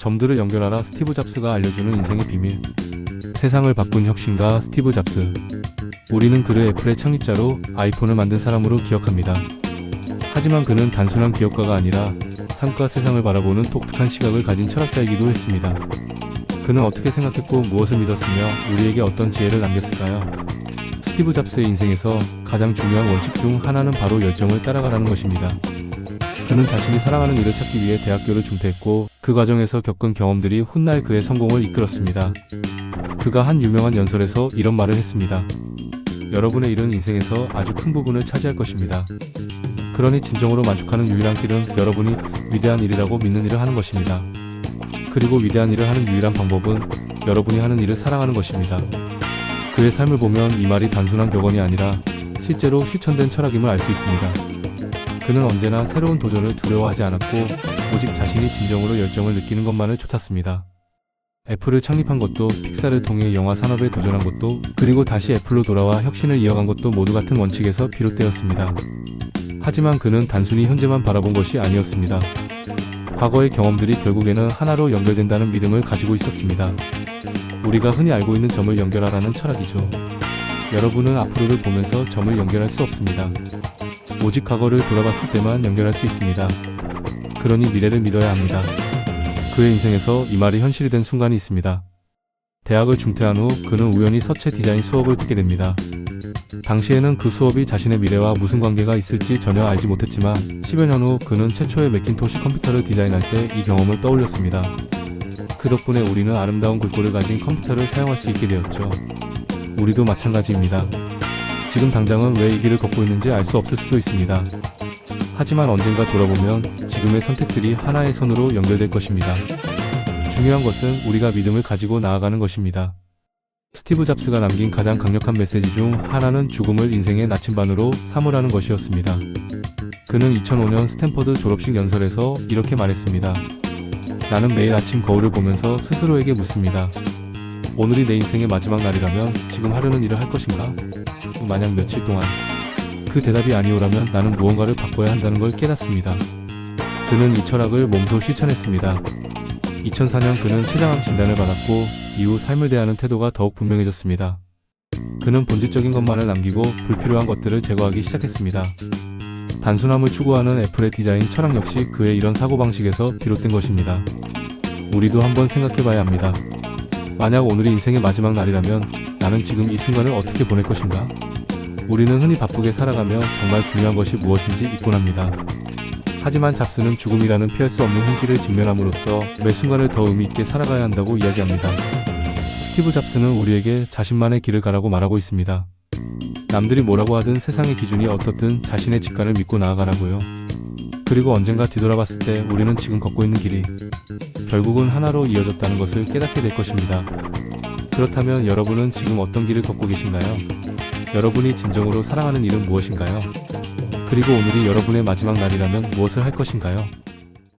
점들을 연결하라. 스티브 잡스가 알려주는 인생의 비밀. 세상을 바꾼 혁신가 스티브 잡스. 우리는 그를 애플의 창립자로 아이폰을 만든 사람으로 기억합니다. 하지만 그는 단순한 기업가가 아니라 삶과 세상을 바라보는 독특한 시각을 가진 철학자이기도 했습니다. 그는 어떻게 생각했고 무엇을 믿었으며 우리에게 어떤 지혜를 남겼을까요? 스티브 잡스의 인생에서 가장 중요한 원칙 중 하나는 바로 열정을 따라가라는 것입니다. 그는 자신이 사랑하는 일을 찾기 위해 대학교를 중퇴했고 그 과정에서 겪은 경험들이 훗날 그의 성공을 이끌었습니다. 그가 한 유명한 연설에서 이런 말을 했습니다. 여러분의 일은 인생에서 아주 큰 부분을 차지할 것입니다. 그러니 진정으로 만족하는 유일한 길은 여러분이 위대한 일이라고 믿는 일을 하는 것입니다. 그리고 위대한 일을 하는 유일한 방법은 여러분이 하는 일을 사랑하는 것입니다. 그의 삶을 보면 이 말이 단순한 격언이 아니라 실제로 실천된 철학임을 알 수 있습니다. 그는 언제나 새로운 도전을 두려워하지 않았고 오직 자신이 진정으로 열정을 느끼는 것만을 좇았습니다. 애플을 창립한 것도, 픽사를 통해 영화 산업에 도전한 것도, 그리고 다시 애플로 돌아와 혁신을 이어간 것도 모두 같은 원칙에서 비롯되었습니다. 하지만 그는 단순히 현재만 바라본 것이 아니었습니다. 과거의 경험들이 결국에는 하나로 연결된다는 믿음을 가지고 있었습니다. 우리가 흔히 알고 있는 점을 연결하라는 철학이죠. 여러분은 앞으로를 보면서 점을 연결할 수 없습니다. 오직 과거를 돌아봤을 때만 연결할 수 있습니다. 그러니 미래를 믿어야 합니다. 그의 인생에서 이 말이 현실이 된 순간이 있습니다. 대학을 중퇴한 후 그는 우연히 서체 디자인 수업을 듣게 됩니다. 당시에는 그 수업이 자신의 미래와 무슨 관계가 있을지 전혀 알지 못했지만 10여 년 후 그는 최초의 매킨토시 컴퓨터를 디자인할 때 이 경험을 떠올렸습니다. 그 덕분에 우리는 아름다운 글꼴을 가진 컴퓨터를 사용할 수 있게 되었죠. 우리도 마찬가지입니다. 지금 당장은 왜 이 길을 걷고 있는지 알 수 없을 수도 있습니다. 하지만 언젠가 돌아보면 지금의 선택들이 하나의 선으로 연결될 것입니다. 중요한 것은 우리가 믿음을 가지고 나아가는 것입니다. 스티브 잡스가 남긴 가장 강력한 메시지 중 하나는 죽음을 인생의 나침반으로 삼으라는 것이었습니다. 그는 2005년 스탠퍼드 졸업식 연설에서 이렇게 말했습니다. 나는 매일 아침 거울을 보면서 스스로에게 묻습니다. 오늘이 내 인생의 마지막 날이라면 지금 하려는 일을 할 것인가? 만약 며칠 동안 그 대답이 아니오라면 나는 무언가를 바꿔야 한다는 걸 깨닫습니다. 그는 이 철학을 몸소 실천했습니다. 2004년 그는 췌장암 진단을 받았고 이후 삶을 대하는 태도가 더욱 분명해졌습니다. 그는 본질적인 것만을 남기고 불필요한 것들을 제거하기 시작했습니다. 단순함을 추구하는 애플의 디자인 철학 역시 그의 이런 사고방식에서 비롯된 것입니다. 우리도 한번 생각해봐야 합니다. 만약 오늘이 인생의 마지막 날이라면 나는 지금 이 순간을 어떻게 보낼 것인가? 우리는 흔히 바쁘게 살아가며 정말 중요한 것이 무엇인지 잊곤 합니다. 하지만 잡스는 죽음이라는 피할 수 없는 현실을 직면함으로써 매 순간을 더 의미 있게 살아가야 한다고 이야기합니다. 스티브 잡스는 우리에게 자신만의 길을 가라고 말하고 있습니다. 남들이 뭐라고 하든 세상의 기준이 어떻든 자신의 직관을 믿고 나아가라고요. 그리고 언젠가 뒤돌아봤을 때 우리는 지금 걷고 있는 길이 결국은 하나로 이어졌다는 것을 깨닫게 될 것입니다. 그렇다면 여러분은 지금 어떤 길을 걷고 계신가요? 여러분이 진정으로 사랑하는 일은 무엇인가요? 그리고 오늘이 여러분의 마지막 날이라면 무엇을 할 것인가요?